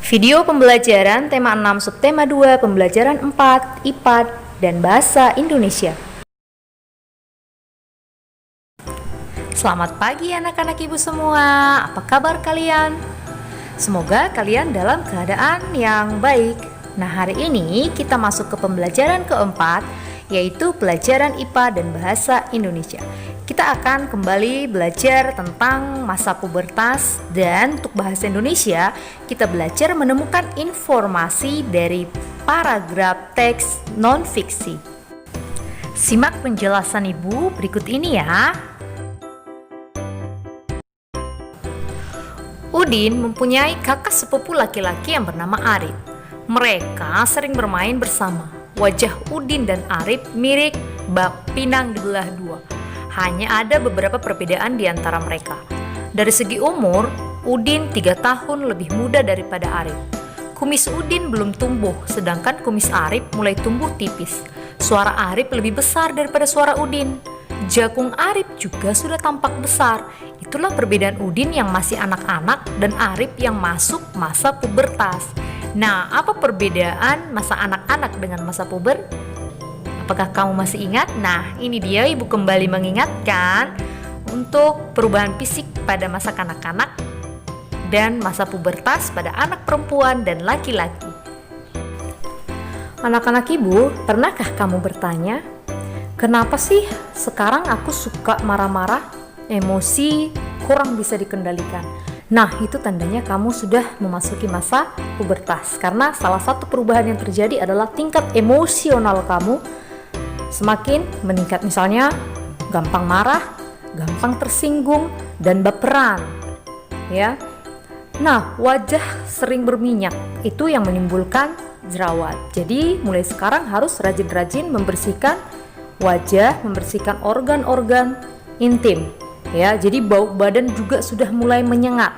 Video pembelajaran tema 6 subtema 2 pembelajaran 4 IPA dan Bahasa Indonesia. Selamat pagi anak-anak ibu semua. Apa kabar kalian? Semoga kalian dalam keadaan yang baik. Nah, hari ini kita masuk ke pembelajaran keempat, yaitu pelajaran IPA dan Bahasa Indonesia. Kita akan kembali belajar tentang masa pubertas, dan untuk bahasa Indonesia kita belajar menemukan informasi dari paragraf teks non-fiksi. Simak penjelasan ibu berikut ini ya. Udin mempunyai kakak sepupu laki-laki yang bernama Arif. Mereka sering bermain bersama. Wajah Udin dan Arif mirip bak pinang dibelah dua. Hanya ada beberapa perbedaan di antara mereka. Dari segi umur, Udin 3 tahun lebih muda daripada Arif. Kumis Udin belum tumbuh, sedangkan kumis Arif mulai tumbuh tipis. Suara Arif lebih besar daripada suara Udin. Jagung Arif juga sudah tampak besar. Itulah perbedaan Udin yang masih anak-anak dan Arif yang masuk masa pubertas. Nah, apa perbedaan masa anak-anak dengan masa puber? Apakah kamu masih ingat? Nah, ini dia ibu kembali mengingatkan untuk perubahan fisik pada masa kanak-kanak dan masa pubertas pada anak perempuan dan laki-laki. Anak-anak ibu, pernahkah kamu bertanya, kenapa sih sekarang aku suka marah-marah, emosi kurang bisa dikendalikan? Nah, itu tandanya kamu sudah memasuki masa pubertas, karena salah satu perubahan yang terjadi adalah tingkat emosional kamu semakin meningkat. Misalnya gampang marah, gampang tersinggung, dan baperan ya. Nah, wajah sering berminyak itu yang menimbulkan jerawat. Jadi mulai sekarang harus rajin-rajin membersihkan wajah, membersihkan organ-organ intim ya. Jadi bau badan juga sudah mulai menyengat,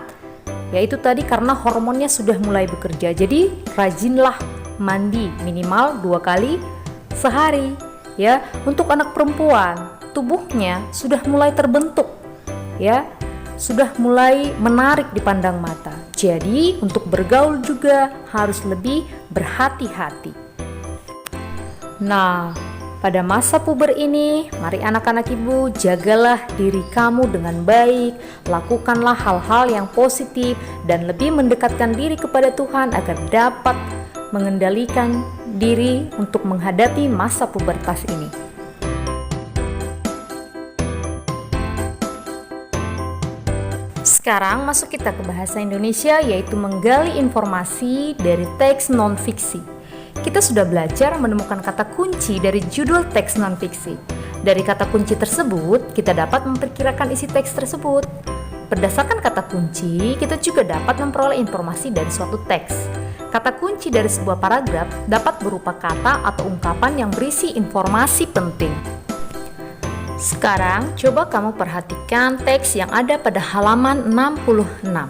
yaitu tadi karena hormonnya sudah mulai bekerja. Jadi rajinlah mandi minimal 2 kali sehari ya. Untuk anak perempuan, tubuhnya sudah mulai terbentuk ya, sudah mulai menarik dipandang mata. Jadi untuk bergaul juga harus lebih berhati-hati. Nah, pada masa puber ini, mari anak-anak ibu jagalah diri kamu dengan baik, lakukanlah hal-hal yang positif dan lebih mendekatkan diri kepada Tuhan agar dapat mengendalikan diri untuk menghadapi masa pubertas ini. Sekarang masuk kita ke bahasa Indonesia, yaitu menggali informasi dari teks non-fiksi. Kita sudah belajar menemukan kata kunci dari judul teks non-fiksi. Dari kata kunci tersebut, kita dapat memperkirakan isi teks tersebut. Berdasarkan kata kunci, kita juga dapat memperoleh informasi dari suatu teks. Kata kunci dari sebuah paragraf dapat berupa kata atau ungkapan yang berisi informasi penting. Sekarang, coba kamu perhatikan teks yang ada pada halaman 66,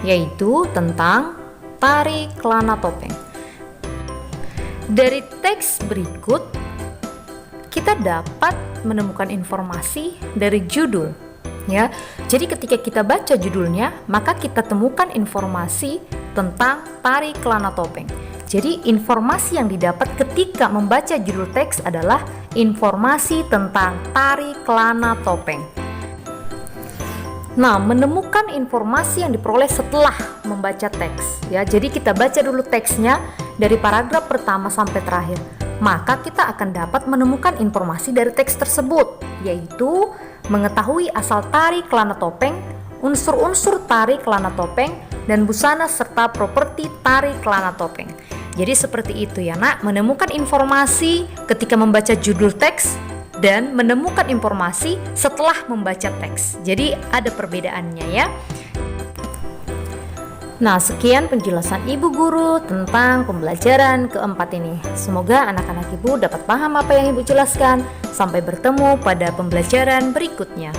yaitu tentang tari kelana topeng. Dari teks berikut, kita dapat menemukan informasi dari judul. Ya, jadi ketika kita baca judulnya, maka kita temukan informasi tentang tari kelana topeng. Jadi informasi yang didapat ketika membaca judul teks adalah informasi tentang tari kelana topeng. Nah, menemukan informasi yang diperoleh setelah membaca teks ya. Jadi kita baca dulu teksnya dari paragraf pertama sampai terakhir. Maka kita akan dapat menemukan informasi dari teks tersebut, yaitu mengetahui asal tari kelana topeng, unsur-unsur tari kelana topeng, dan busana serta properti tari kelana topeng. Jadi seperti itu ya nak, menemukan informasi ketika membaca judul teks dan menemukan informasi setelah membaca teks. Jadi ada perbedaannya ya. Nah, sekian penjelasan ibu guru tentang pembelajaran keempat ini. Semoga anak-anak ibu dapat paham apa yang ibu jelaskan. Sampai bertemu pada pembelajaran berikutnya.